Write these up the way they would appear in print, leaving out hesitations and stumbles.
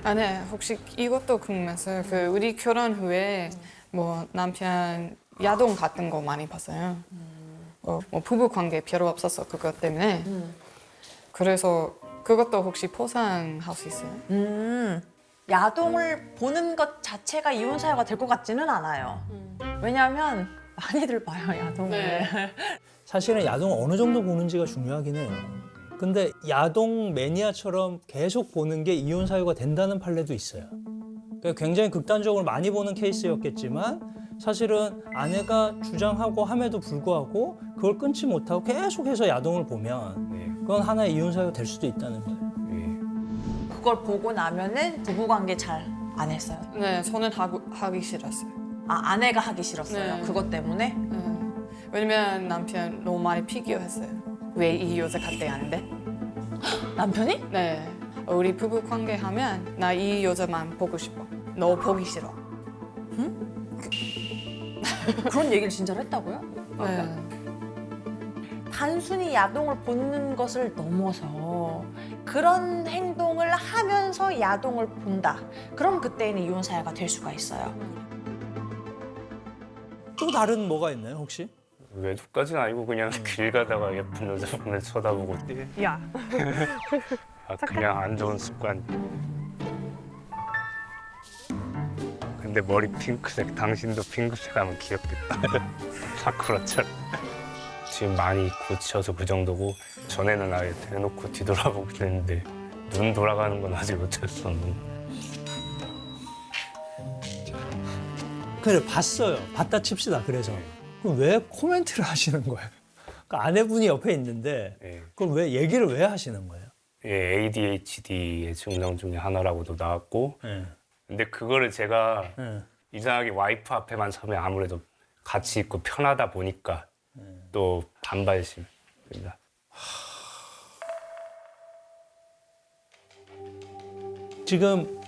아, 네. 혹시 이것도 궁금했어요. 그 우리 결혼 후에 뭐 남편 야동 같은 거 많이 봤어요. 뭐 부부 관계 별로 없었어 그것 때문에. 그래서 그것도 혹시 포상할 수 있어요? 야동을 보는 것 자체가 이혼 사유가 될 것 같지는 않아요. 왜냐하면 많이들 봐요, 야동을. 네. 사실은 야동을 어느 정도 보는지가 중요하긴 해요. 근데 야동 매니아처럼 계속 보는 게 이혼 사유가 된다는 판례도 있어요. 그러니까 굉장히 극단적으로 많이 보는 케이스였겠지만 사실은 아내가 주장하고 함에도 불구하고 그걸 끊지 못하고 계속해서 야동을 보면 그건 하나의 이혼 사유가 될 수도 있다는 거예요. 그걸 보고 나면은 부부관계 잘 안 했어요. 네, 저는 하기 싫었어요. 아, 아내가 하기 싫었어요. 네. 그것 때문에? 네. 왜냐면 남편 너무 많이 비교했어요. 왜 이 여자 같대 안 돼? 남편이? 네. 우리 부부 관계 하면 나 이 여자만 보고 싶어. 너 보기 싫어. 그런 얘기를 진짜로 했다고요? 네. 단순히 야동을 보는 것을 넘어서 그런 행동을 하면서 야동을 본다. 그럼 그때는 이혼 사유가 될 수가 있어요. 또 다른 뭐가 있나요, 혹시? 외도까지는 아니고 그냥 길 가다가 예쁜 여자분을 쳐다보고 야. 그냥 안 좋은 습관. 근데 머리 핑크색, 당신도 핑크색 하면 귀엽겠다. 사쿠라처럼. 지금 많이 고쳐서 그 정도고 전에는 아예 대놓고 뒤돌아보고 그랬는데 눈 돌아가는 건 아직 어쩔 수 없는. 그래, 봤어요. 봤다 칩시다, 그래서. 그럼 왜 코멘트를 하시는 거예요? 그러니까 아내분이 옆에 있는데 예. 그걸 왜 얘기를 왜 하시는 거예요? 예, ADHD의 증상 중에 하나라고도 나왔고 예. 근데 그거를 제가 예. 이상하게 와이프 앞에만 서면 아무래도 같이 있고 편하다 보니까 또 반발심입니다. 지금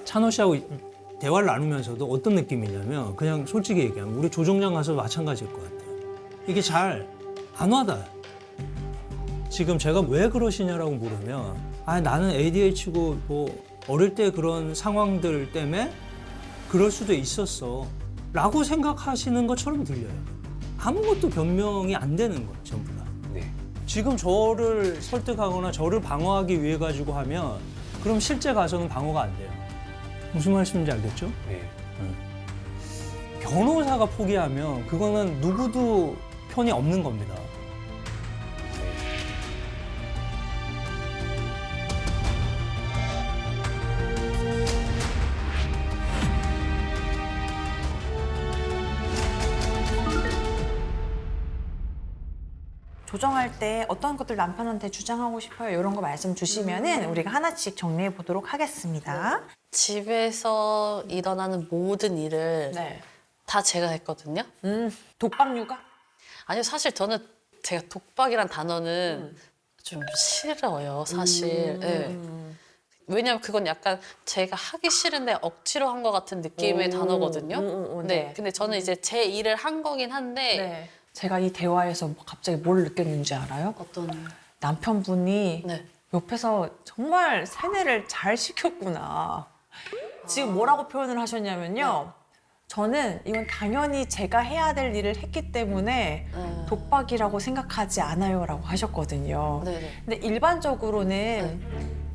찬호 씨하고 대화를 나누면서도 어떤 느낌이냐면 그냥 솔직히 얘기하면 우리 조정장 가서 마찬가지일 것 같아요. 이게 잘 안 와닿아요. 지금 제가 왜 그러시냐라고 물으면 아 나는 ADHD고 뭐 어릴 때 그런 상황들 때문에 그럴 수도 있었어 라고 생각하시는 것처럼 들려요. 아무것도 변명이 안 되는 거예요, 전부 다. 네. 지금 저를 설득하거나 저를 방어하기 위해 가지고 하면 그럼 실제 가서는 방어가 안 돼요. 무슨 말씀인지 알겠죠? 네. 변호사가 포기하면 그거는 누구도 편이 없는 겁니다. 조정할 때 어떤 것들 남편한테 주장하고 싶어요? 이런 거 말씀 주시면은 우리가 하나씩 정리해 보도록 하겠습니다. 집에서 일어나는 모든 일을 네. 다 제가 했거든요. 독박 육아? 아니요, 사실 저는 제가 독박이란 단어는 좀 싫어요, 사실. 네. 왜냐면 그건 약간 제가 하기 싫은데 억지로 한 것 같은 느낌의 단어거든요. 네. 근데 저는 이제 제 일을 한 거긴 한데 네. 제가 이 대화에서 갑자기 뭘 느꼈는지 알아요? 어떤 남편분이 네. 옆에서 정말 세뇌를 잘 시켰구나. 지금 뭐라고 표현을 하셨냐면요. 저는 이건 당연히 제가 해야 될 일을 했기 때문에 독박이라고 생각하지 않아요라고 하셨거든요. 네네. 근데 일반적으로는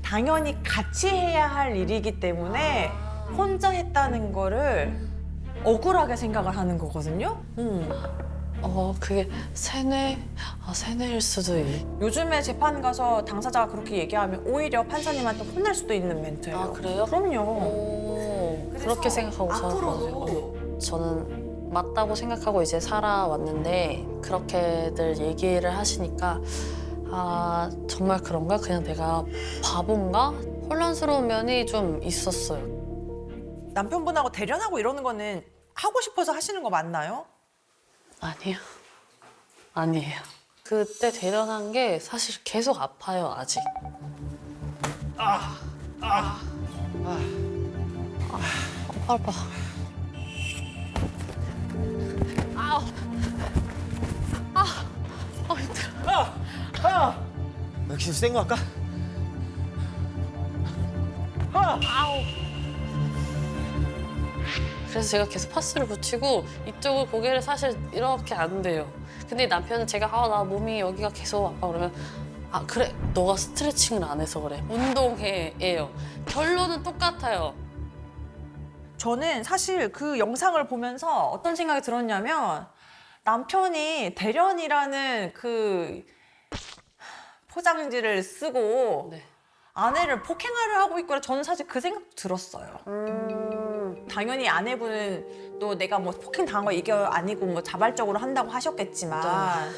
당연히 같이 해야 할 일이기 때문에 혼자 했다는 거를 억울하게 생각을 하는 거거든요. 그게 세뇌일 수도 요즘에 재판 가서 당사자가 그렇게 얘기하면 오히려 판사님한테 혼날 수도 있는 멘트예요. 아, 그래요? 그럼요. 그렇게 생각하고 살았거든요. 저는 맞다고 생각하고 이제 살아왔는데 그렇게들 얘기를 하시니까 아 정말 그런가? 그냥 내가 바본가? 혼란스러운 면이 좀 있었어요. 남편분하고 대련하고 이러는 거는 하고 싶어서 하시는 거 맞나요? 아니에요. 그때 대련한 게 사실 계속 아파요, 아직. 아파. 힘들어. 역시 센거 할까? 그래서 제가 계속 파스를 붙이고 이쪽을 고개를 사실 이렇게 안 돼요. 근데 남편은 제가 나 몸이 여기가 계속 아파 그러면 그래 너가 스트레칭을 안 해서 그래 운동해예요. 결론은 똑같아요. 저는 사실 그 영상을 보면서 어떤 생각이 들었냐면 남편이 대련이라는 그 포장지를 쓰고 네. 아내를 폭행하려 하고 있구나. 저는 사실 그 생각도 들었어요. 당연히 아내분은 또 내가 뭐 폭행 당한 거 이게 아니고 뭐 자발적으로 한다고 하셨겠지만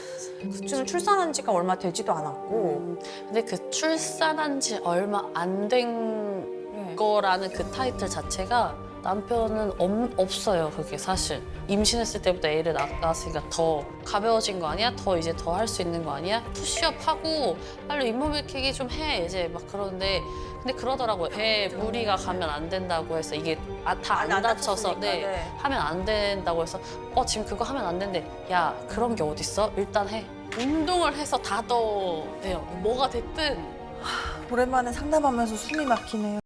그쯤은 출산한 지가 얼마 되지도 않았고 근데 그 출산한 지 얼마 안 된 거라는 그 타이틀 자체가 남편은 없어요. 그게 사실 임신했을 때부터 애를 낳았으니까 더 가벼워진 거 아니야? 더 이제 더 할 수 있는 거 아니야? 푸시업 하고 빨리 잇몸 일으키기 좀 해 이제 막 그러는데 근데 그러더라고요. 배에 무리가 가면 안 된다고 해서 이게 다 안 다쳐서 네. 하면 안 된다고 해서 지금 그거 하면 안 된대. 야 그런 게 어딨어? 일단 해. 운동을 해서 다 더 돼요. 뭐가 됐든 오랜만에 상담하면서 숨이 막히네요.